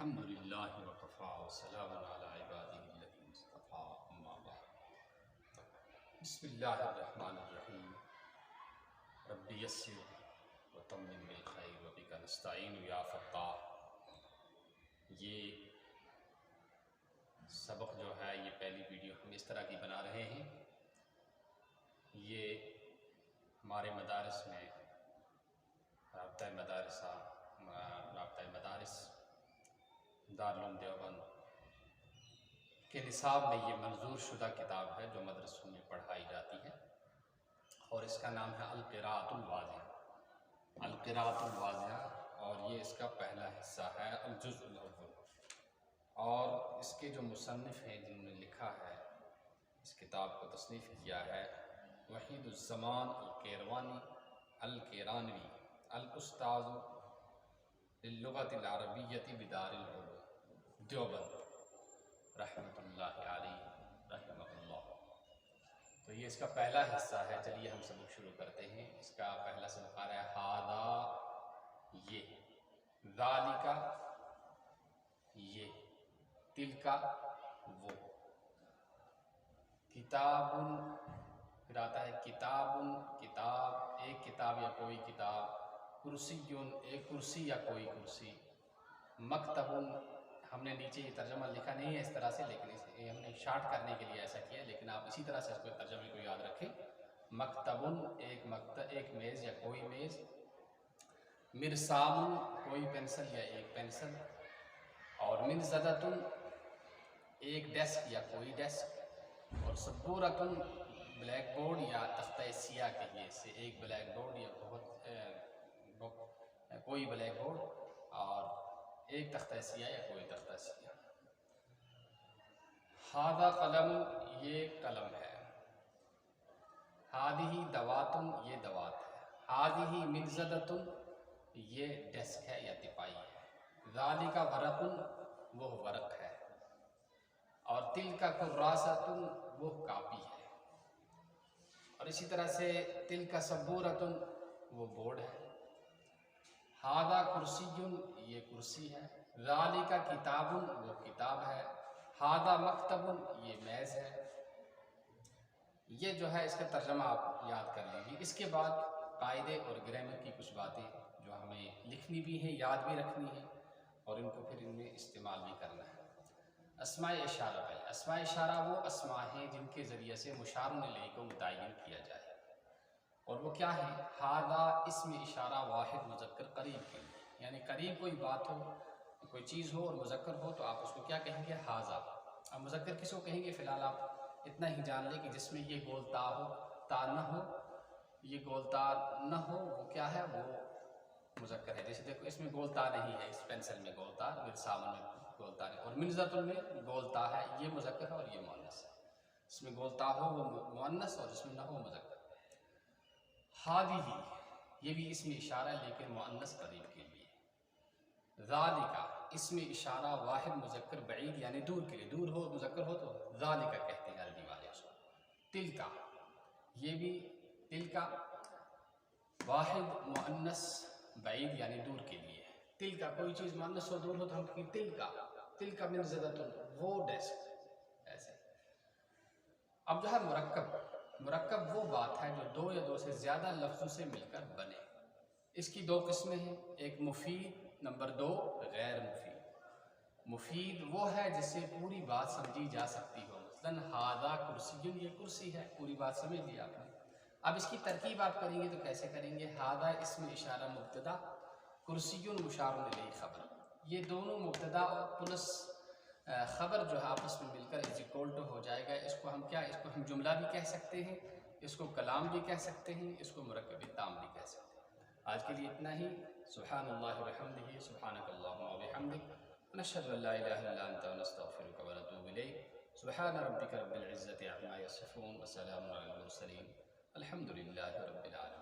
الحمد للہ وکفیٰ وسلام علی عبادہ الذین اصطفیٰ اما بعد بسم اللہ الرحمن الرحیم رب یسر وتمم بالخیر وبک نستعین یا فتاح۔ یہ سبق جو ہے یہ پہلی ویڈیو ہم اس طرح کی بنا رہے ہیں۔ یہ ہمارے مدارس میں رابطہ مدارس دارالعلوم دیوبند کے نصاب میں یہ منظور شدہ کتاب ہے جو مدرسوں میں پڑھائی جاتی ہے، اور اس کا نام ہے القراءۃ الواضحہ۔ القراءۃ الواضحہ، اور یہ اس کا پہلا حصہ ہے الجزء الاول۔ اور اس کے جو مصنف ہیں جنہوں نے لکھا ہے، اس کتاب کو تصنیف کیا ہے، وحید الزمان الکیروانی الکیرانوی الاستاذ للغۃ العربیۃ بدار العلوم دیوبند رحمۃ اللہ علیہ رحمہ اللہ۔ تو یہ اس کا پہلا حصہ ہے۔ چلیے ہم سبق شروع کرتے ہیں۔ اس کا پہلا سبق آ رہا ہے ہاذا یہ، ذالکا یہ، تلکا وہ، کتاب پھر آتا ہے کتاب کتاب، ایک کتاب یا کوئی کتاب، کرسی ایک کرسی یا کوئی کرسی، مکتب ہم نے نیچے یہ ترجمہ لکھا نہیں ہے اس طرح سے، لیکن ہم نے شارٹ کرنے کے لیے ایسا کیا، لیکن آپ اسی طرح سے اس کو ترجمے کو یاد رکھیں۔ مکتب ایک میز یا کوئی میز، مرسام کوئی پینسل یا ایک پینسل، اور منزدۃ ایک ڈیسک یا کوئی ڈیسک، اور سبورۃ بلیک بورڈ یا تختہ سیاہ کہیے اسے، ایک بلیک بورڈ یا کوئی بلیک بورڈ، اور ایک تختہ سیاہ یا کوئی تختہ سیاہ۔ ہاذا قلم یہ قلم ہے، ہادہ دوات یہ دوات ہے، ہادہ منزدۃ یہ ڈیسک ہے یا تپائی ہے، ذالک ورق وہ ورق ہے، اور تلک کراسۃ وہ کاپی ہے، اور اسی طرح سے تلک سبورۃ وہ بورڈ ہے، ہذا کرسی یہ کرسی ہے، ذالک کتاب وہ کتاب ہے، ہذا مکتب یہ میز ہے۔ یہ جو ہے اس کا ترجمہ آپ یاد کر لیجیے۔ اس کے بعد قاعدے اور گرامر کی کچھ باتیں جو ہمیں لکھنی بھی ہیں، یاد بھی رکھنی ہیں، اور ان کو پھر ان میں استعمال بھی کرنا ہے۔ اسماء اشارہ ہے، اسماء اشارہ وہ اسماء ہیں جن کے ذریعے سے مشار الیہ کو متعین کیا جائے، اور وہ کیا ہے؟ ہذا اسم اشارہ واحد مذکر قریب کے لیے، یعنی قریب کوئی بات ہو، کوئی چیز ہو اور مذکر ہو تو آپ اس کو کیا کہیں گے؟ ہذا۔ اب مذکر کس کو کہیں گے؟ فی الحال آپ اتنا ہی جان لیں کہ جس میں یہ گولتا ہو، تا نہ ہو، یہ گولتا نہ ہو، وہ کیا ہے؟ وہ مذکر ہے۔ جیسے دیکھو اس میں گولتا نہیں ہے، اس پینسل میں گولتا، مرسام میں گولتا نہیں، اور منزدۃ میں گولتا ہے، یہ مذکر ہے اور یہ مؤنث ہے۔ اس میں گولتا ہو وہ مؤنث، اور اس میں نہ ہو مذکر۔ ہادہ یہ بھی اسم اشارہ ہے لیکن مؤنث قریب کے لیے۔ ذالکا اسم اشارہ واحد مذکر بعید یعنی دور کے لیے، دور ہو مذکر ہو تو ذالکا کہتے ہیں عربی والے اس کو۔ تلکا یہ بھی، تلکا واحد مؤنث بعید یعنی دور کے لیے۔ تلکا کوئی چیز مؤنث ہو دور ہو تو ہم کہیں تلکا، تلکا منزدۃ وہ ڈیسک، ایسے۔ اب جو ہے مرکب وہ بات ہے جو دو یا دو سے زیادہ لفظوں سے مل کر بنے۔ اس کی دو قسمیں ہیں، ایک مفید، نمبر دو غیر مفید۔ مفید وہ ہے جس سے پوری بات سمجھی جا سکتی ہو، مثلاً ہذا کرسی یہ کرسی ہے، پوری بات سمجھ لی آپ نے۔ اب اس کی ترکیب آپ کریں گے تو کیسے کریں گے؟ ہذا اسم اشارہ مبتدا، کرسی مشار الیہ خبر، یہ دونوں مبتدا پلس خبر جو ہے آپس میں مل کر از اکول ٹو ہو جائے گا۔ اس کو ہم کیا، اس کو ہم جملہ بھی کہہ سکتے ہیں، اس کو کلام بھی کہہ سکتے ہیں، اس کو مرکب تام بھی کہہ سکتے ہیں۔ آج کے لیے اتنا ہی۔ سبحان اللہ وبحمدہ، سبحانک اللہم وبحمدک، نشہد ان لا الہ الا انت نستغفرک ونتوب الیک۔ سبحان ربک رب العزۃ عما یصفون وسلام علی المرسلین، الحمد للہ رب العالمین۔